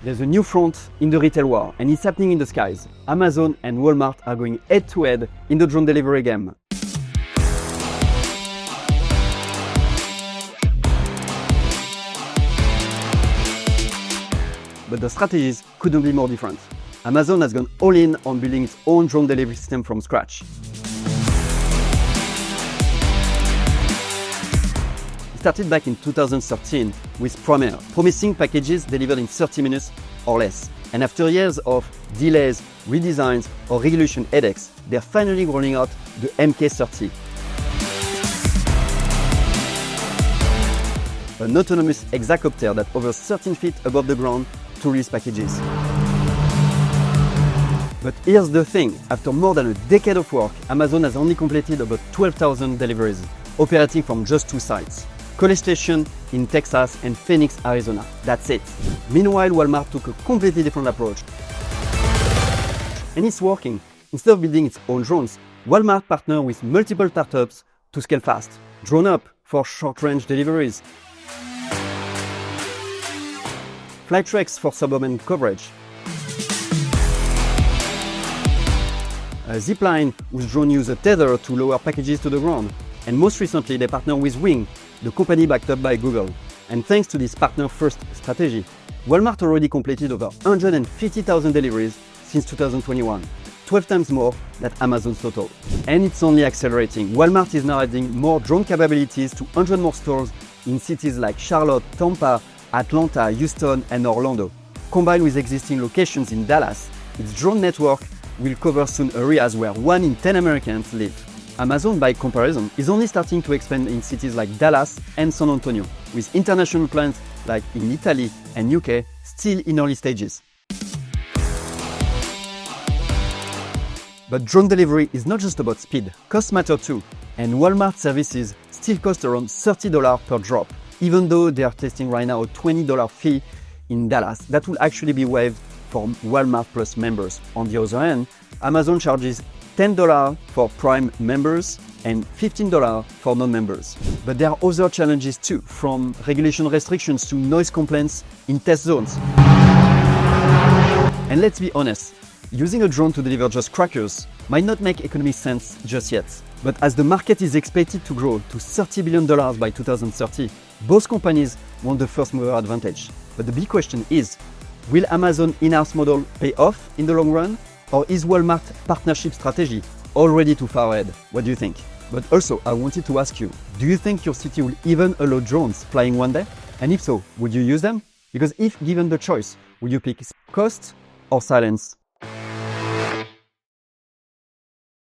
There's a new front in the retail war, and it's happening in the skies. Amazon and Walmart are going head-to-head in the drone delivery game. But the strategies couldn't be more different. Amazon has gone all in on building its own drone delivery system from scratch. It started back in 2013 with Premier, promising packages delivered in 30 minutes or less. And after years of delays, redesigns, or regulation headaches, they're finally rolling out the MK30. An autonomous hexacopter that hovers 13 feet above the ground to release packages. But here's the thing, after more than a decade of work, Amazon has only completed about 12,000 deliveries, operating from just 2 sites. College Station in Texas and Phoenix, Arizona. That's it. Meanwhile, Walmart took a completely different approach. And it's working. Instead of building its own drones, Walmart partnered with multiple startups to scale fast. Drone Up for short-range deliveries, Flytrex for suburban coverage, Zipline, whose drone use a tether to lower packages to the ground. And most recently, they partnered with Wing, the company backed up by Google. And thanks to this partner-first strategy, Walmart already completed over 150,000 deliveries since 2021, 12 times more than Amazon's total. And it's only accelerating. Walmart is now adding more drone capabilities to 100 more stores in cities like Charlotte, Tampa, Atlanta, Houston, and Orlando. Combined with existing locations in Dallas, its drone network will cover soon areas where 1 in 10 Americans live. Amazon, by comparison, is only starting to expand in cities like Dallas and San Antonio, with international plans like in Italy and UK still in early stages. But drone delivery is not just about speed, costs matter too, and Walmart services still cost around $30 per drop, even though they are testing right now a $20 fee in Dallas that will actually be waived for Walmart Plus members. On the other hand, Amazon charges $10 for Prime members and $15 for non-members. But there are other challenges too, from regulation restrictions to noise complaints in test zones. And let's be honest, using a drone to deliver just crackers might not make economic sense just yet. But as the market is expected to grow to $30 billion by 2030, both companies want the first mover advantage. But the big question is, will Amazon in-house model pay off in the long run? Or is Walmart partnership strategy already too far ahead? What do you think? But also, I wanted to ask you, do you think your city will even allow drones flying one day? And if so, would you use them? Because if given the choice, would you pick cost or silence?